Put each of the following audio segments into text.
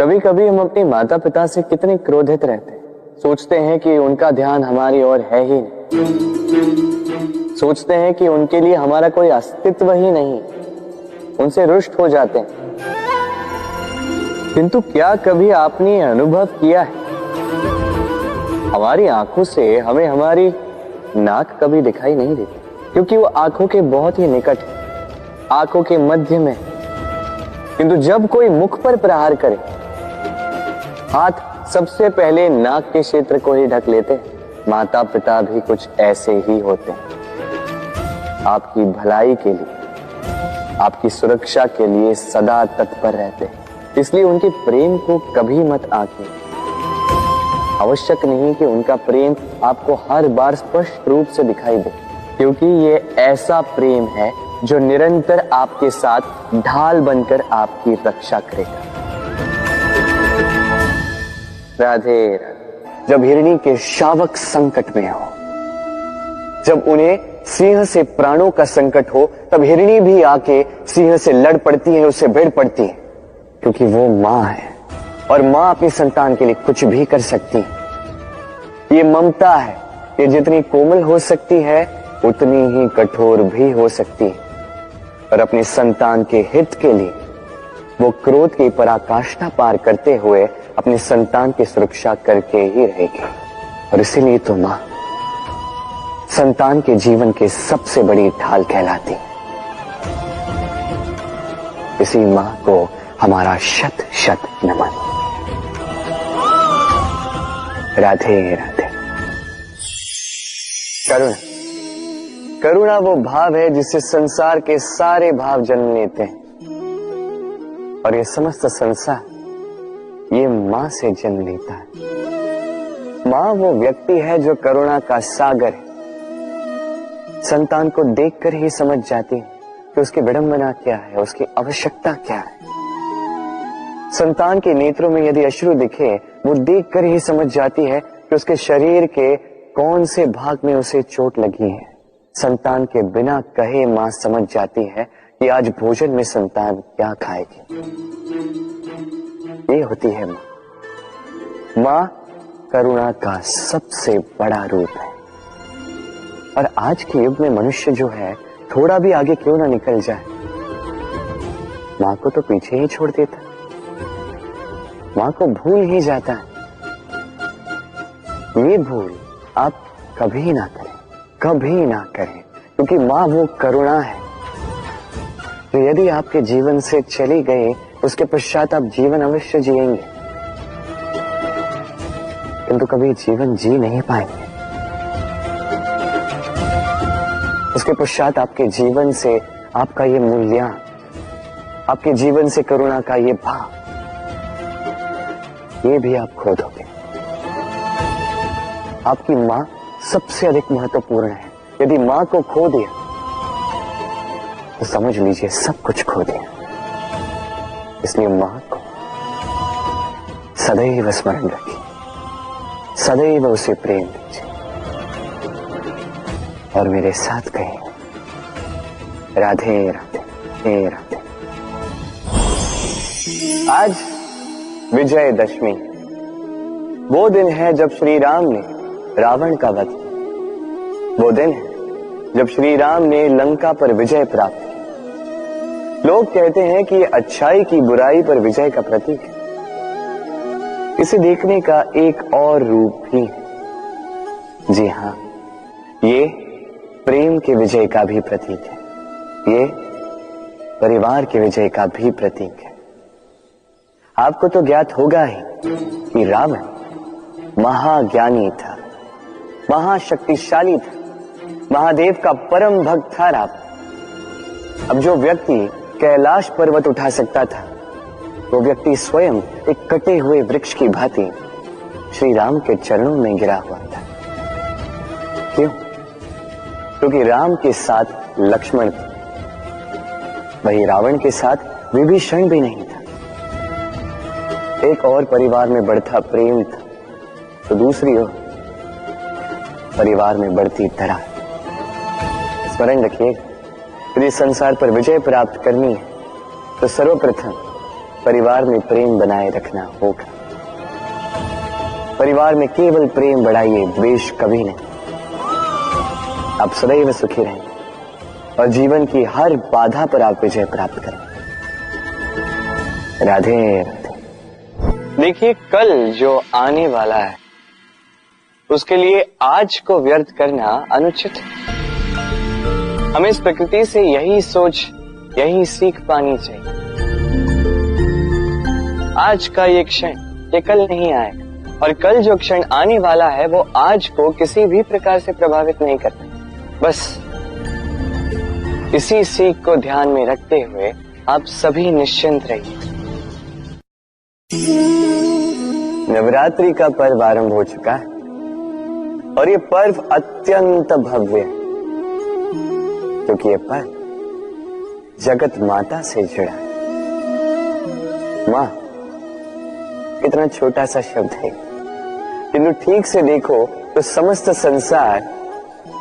कभी कभी हम अपने माता पिता से कितने क्रोधित रहते हैं। सोचते हैं कि उनका ध्यान हमारी ओर है ही नहीं, सोचते हैं कि उनके लिए हमारा कोई अस्तित्व ही नहीं, उनसे रुष्ट हो जाते हैं। किंतु क्या कभी आपने अनुभव किया है, हमारी आंखों से हमें हमारी नाक कभी दिखाई नहीं देती, क्योंकि वो आंखों के बहुत ही निकट है, आंखों के मध्य में। किंतु जब कोई मुख पर प्रहार करे, हाथ सबसे पहले नाक के क्षेत्र को ही ढक लेते हैं। माता पिता भी कुछ ऐसे ही होते हैं, आपकी भलाई के लिए, आपकी सुरक्षा के लिए सदा तत्पर रहते हैं। इसलिए उनके प्रेम को कभी मत आंकें। आवश्यक नहीं कि उनका प्रेम आपको हर बार स्पष्ट रूप से दिखाई दे, क्योंकि ये ऐसा प्रेम है जो निरंतर आपके साथ ढाल बनकर आपकी रक्षा करेगा। राधे राधे। जब हिरणी के शावक संकट में हो, जब उन्हें सिंह से प्राणों का संकट हो, तब हिरणी भी आके सिंह से लड़ पड़ती है, उससे भिड़ पड़ती है, क्योंकि वो मां है और मां अपनी संतान के लिए कुछ भी कर सकती है। ये ममता है, ये जितनी कोमल हो सकती है उतनी ही कठोर भी हो सकती है, और अपनी संतान के हित के लिए वो क्रोध की पराकाष्ठा पार करते हुए अपनी संतान की सुरक्षा करके ही रहेगी। और इसीलिए तो मां संतान के जीवन की सबसे बड़ी ढाल कहलाती। इसी मां को हमारा शत शत नमन। राधे राधे। करुणा, करुणा वो भाव है जिससे संसार के सारे भाव जन्म लेते हैं, और ये समस्त संसार ये मां से जन्म लेता है। मां वो व्यक्ति है जो करुणा का सागर है। संतान को देखकर ही समझ जाती है कि उसकी विडंबना क्या है, उसकी आवश्यकता क्या है। संतान के नेत्रों में यदि अश्रु दिखे, वो देखकर ही समझ जाती है कि उसके शरीर के कौन से भाग में उसे चोट लगी है। संतान के बिना कहे मां समझ जाती है कि आज भोजन में संतान क्या खाएगी। ये होती है मां। मां करुणा का सबसे बड़ा रूप है। और आज के युग में मनुष्य जो है, थोड़ा भी आगे क्यों ना निकल जाए, मां को तो पीछे ही छोड़ देता, मां को भूल ही जाता है। ये भूल आप कभी ना करें, कभी ना करें, क्योंकि मां वो करुणा है तो यदि आपके जीवन से चली गई, उसके पश्चात आप जीवन अवश्य जिएंगे, किंतु कभी जीवन जी नहीं पाएंगे। उसके पश्चात आपके जीवन से आपका ये मूल्यांकन, आपके जीवन से करुणा का ये भाव, ये भी आप खो दोगे। आपकी मां सबसे अधिक महत्वपूर्ण है। यदि मां को खो दिया तो समझ लीजिए सब कुछ खो दिया। इसलिए मां को सदैव स्मरण रखिए, सदैव उसे प्रेम दीजिए, और मेरे साथ कहें राधे राधे राधे। आज विजयदशमी, वो दिन है जब श्री राम ने रावण का वध किया। वो दिन है जब श्री राम ने लंका पर विजय प्राप्त की। लोग कहते हैं कि ये अच्छाई की बुराई पर विजय का प्रतीक है। इसे देखने का एक और रूप भी है। जी हां, ये प्रेम के विजय का भी प्रतीक है, ये परिवार के विजय का भी प्रतीक है। आपको तो ज्ञात होगा ही कि रावण महाज्ञानी था, महाशक्तिशाली था, महादेव का परम भक्त था रावण। अब जो व्यक्ति कैलाश पर्वत उठा सकता था, वो व्यक्ति स्वयं एक कटे हुए वृक्ष की भांति श्री राम के चरणों में गिरा हुआ था। क्यों? क्योंकि राम के साथ लक्ष्मण था, वही रावण के साथ विभीषण भी नहीं था। एक और परिवार में बढ़ता प्रेम था, तो दूसरी ओर परिवार में बढ़ती दरार। स्मरण रखिए, यदि संसार पर विजय प्राप्त करनी है तो सर्वप्रथम परिवार में प्रेम बनाए रखना होगा। परिवार में केवल प्रेम बढ़ाइए, द्वेष कभी नहीं। आप सदैव सुखी रहें और जीवन की हर बाधा पर आप विजय प्राप्त करें। राधे राधे। देखिए, कल जो आने वाला है उसके लिए आज को व्यर्थ करना अनुचित है। हमें इस प्रकृति से यही सोच, यही सीख पानी चाहिए। आज का ये क्षण ये कल नहीं आएगा, और कल जो क्षण आने वाला है वो आज को किसी भी प्रकार से प्रभावित नहीं करता। बस इसी सीख को ध्यान में रखते हुए आप सभी निश्चिंत रहिए। नवरात्रि का पर्व आरंभ हो चुका है और ये पर्व अत्यंत भव्य है, क्योंकि ये पर्व जगत माता से जुड़ा है। मां कितना छोटा सा शब्द है, किंतु ठीक से देखो तो समस्त संसार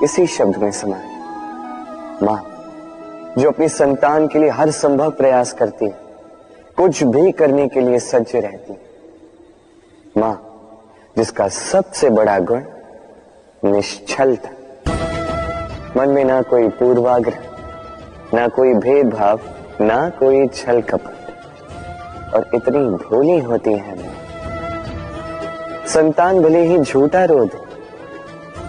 इसी शब्द में समा है। मां जो अपनी संतान के लिए हर संभव प्रयास करती है, कुछ भी करने के लिए सज्ज रहती है। मां जिसका सबसे बड़ा गुण निश्चलता, मन में ना कोई पूर्वाग्रह, ना कोई भेदभाव, ना कोई छल कपट, और इतनी भोली होती है मां। संतान भले ही झूठा रो दे,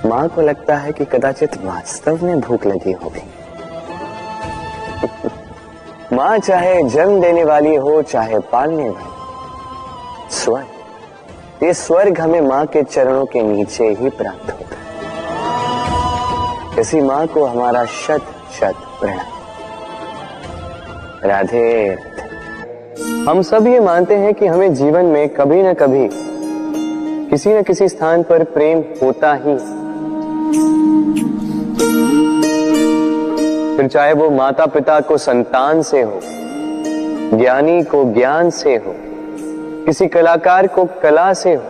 मां को लगता है कि कदाचित वास्तव में भूख लगी होगी। मां चाहे जन्म देने वाली हो, चाहे पालने वाली, स्वर्ग, ये स्वर्ग हमें मां के चरणों के नीचे ही प्राप्त होता है। इसी मां को हमारा शत शत प्रणाम। राधे राधे। हम सब ये मानते हैं कि हमें जीवन में कभी न कभी किसी न किसी स्थान पर प्रेम होता ही, फिर चाहे वो माता पिता को संतान से हो, ज्ञानी को ज्ञान से हो, किसी कलाकार को कला से हो,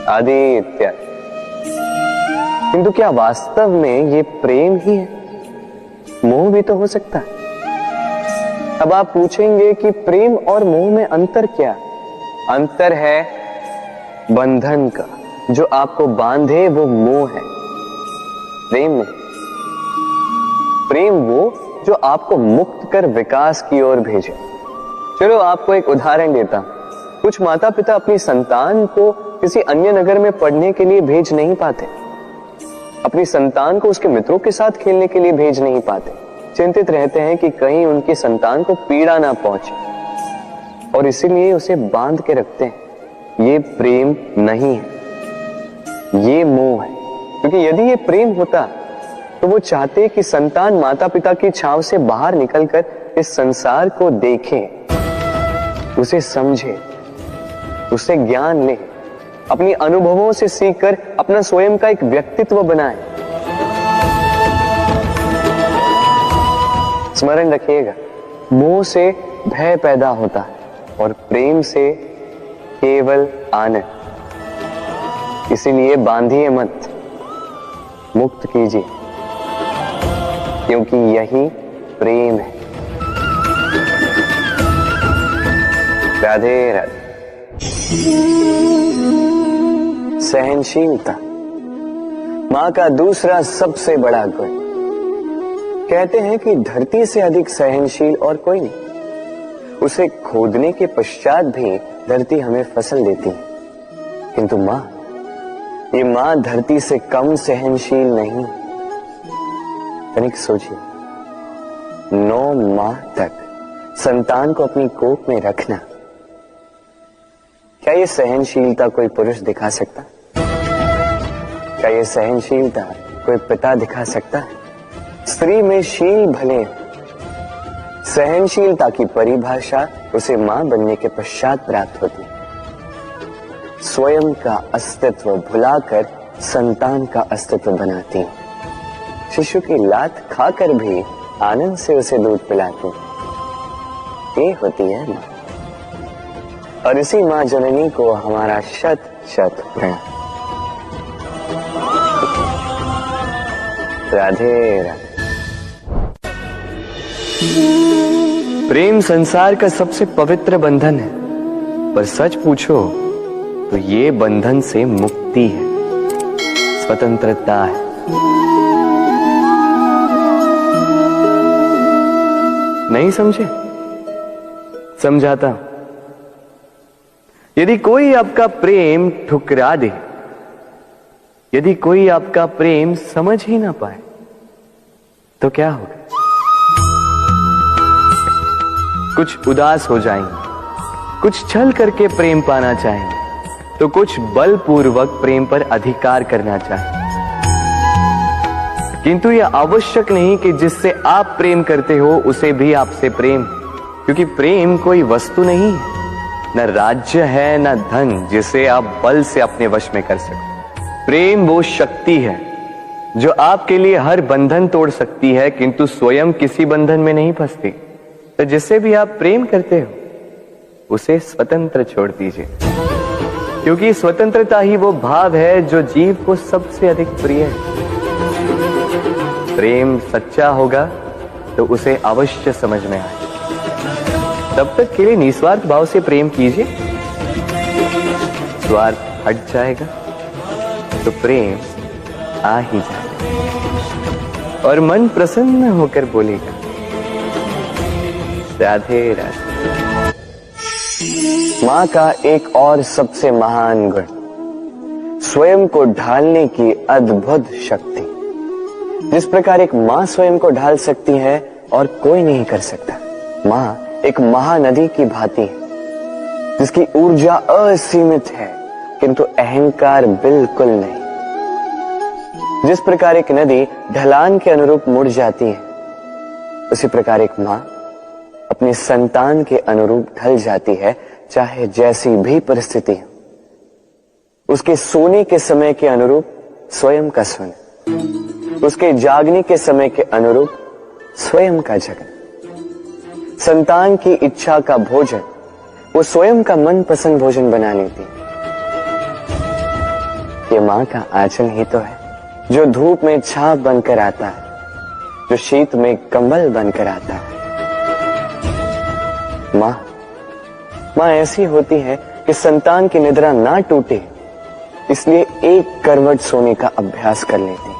आदि इत्यादि। किंतु क्या वास्तव में ये प्रेम ही है? मोह भी तो हो सकता है। अब आप पूछेंगे कि प्रेम और मोह में अंतर क्या? अंतर है बंधन का, जो आपको बांधे वो मोह है। प्रेम नहीं, प्रेम वो जो आपको मुक्त कर विकास की ओर भेजे। चलो आपको एक उदाहरण देता हूं। कुछ माता पिता अपनी संतान को किसी अन्य नगर में पढ़ने के लिए भेज नहीं पाते, अपनी संतान को उसके मित्रों के साथ खेलने के लिए भेज नहीं पाते। चिंतित रहते हैं कि कहीं उनकी संतान को पीड़ा ना पहुंचे, और इसीलिए उसे बांध के रखते हैं। ये प्रेम नहीं है, ये मोह है। क्योंकि यदि ये प्रेम होता तो वो चाहते कि संतान माता पिता की छांव से बाहर निकलकर इस संसार को देखे, उसे समझे, उसे ज्ञान ले, अपनी अनुभवों से सीखकर अपना स्वयं का एक व्यक्तित्व बनाए। स्मरण रखिएगा, मोह से भय पैदा होता है और प्रेम से केवल आनंद। इसीलिए बांधिए मत, मुक्त कीजिए, क्योंकि यही प्रेम है। राधे राधे। सहनशीलता मां का दूसरा सबसे बड़ा गुण। कहते हैं कि धरती से अधिक सहनशील और कोई नहीं। उसे खोदने के पश्चात भी धरती हमें फसल देती है, किंतु मां, ये मां धरती से कम सहनशील नहीं। तनिक सोचिए, 9 माह तक संतान को अपनी कोख में रखना, क्या ये सहनशीलता कोई पुरुष दिखा सकता? क्या ये सहनशीलता कोई पिता दिखा सकता है? स्त्री में शील भले, सहनशीलता की परिभाषा उसे मां बनने के पश्चात प्राप्त होती है। स्वयं का अस्तित्व भुलाकर संतान का अस्तित्व बनाती है। शिशु की लात खाकर भी आनंद से उसे दूध पिलाती है। ये होती है मां, और इसी मां जननी को हमारा शत शत प्रणाम। राधे राधे। प्रेम संसार का सबसे पवित्र बंधन है, पर सच पूछो तो ये बंधन से मुक्ति है, स्वतंत्रता है। नहीं समझे? समझाता हूं। यदि कोई आपका प्रेम ठुकरा दे, यदि कोई आपका प्रेम समझ ही ना पाए, तो क्या होगा? कुछ उदास हो जाएंगे, कुछ छल करके प्रेम पाना चाहेंगे, तो कुछ बलपूर्वक प्रेम पर अधिकार करना चाहेंगे। किंतु यह आवश्यक नहीं कि जिससे आप प्रेम करते हो उसे भी आपसे प्रेम, क्योंकि प्रेम कोई वस्तु नहीं है, न राज्य है, न धन जिसे आप बल से अपने वश में कर सकते। प्रेम वो शक्ति है जो आपके लिए हर बंधन तोड़ सकती है, किंतु स्वयं किसी बंधन में नहीं फंसती। तो जिससे भी आप प्रेम करते हो उसे स्वतंत्र छोड़ दीजिए, क्योंकि स्वतंत्रता ही वो भाव है जो जीव को सबसे अधिक प्रिय है। प्रेम सच्चा होगा तो उसे अवश्य समझ में आए। तब तक के लिए निस्वार्थ भाव से प्रेम कीजिए, स्वार्थ हट जाएगा तो प्रेम आ ही जाएगा और मन प्रसन्न होकर बोलेगा, राधे राधे। मां का एक और सबसे महान गुण, स्वयं को ढालने की अद्भुत शक्ति। जिस प्रकार एक मां स्वयं को ढाल सकती है और कोई नहीं कर सकता। मां एक महानदी की भांति है जिसकी ऊर्जा असीमित है, किंतु अहंकार बिल्कुल नहीं। जिस प्रकार एक नदी ढलान के अनुरूप मुड़ जाती है, उसी प्रकार एक मां अपनी संतान के अनुरूप ढल जाती है, चाहे जैसी भी परिस्थिति हो। उसके सोने के समय के अनुरूप स्वयं का सोना, उसके जागने के समय के अनुरूप स्वयं का जगना, संतान की इच्छा का भोजन वो स्वयं का मनपसंद भोजन बना लेती। ये मां का आंचल ही तो है जो धूप में छाप बनकर आता है, जो शीत में कंबल बनकर आता है। मां ऐसी होती है कि संतान की निद्रा ना टूटे, इसलिए एक करवट सोने का अभ्यास कर लेती है,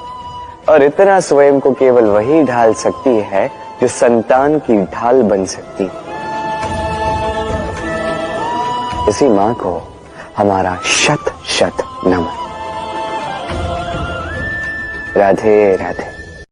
और इतना स्वयं को केवल वही ढाल सकती है जो संतान की ढाल बन सकती है। इसी मां को हमारा शत शत नमन। राधे राधे।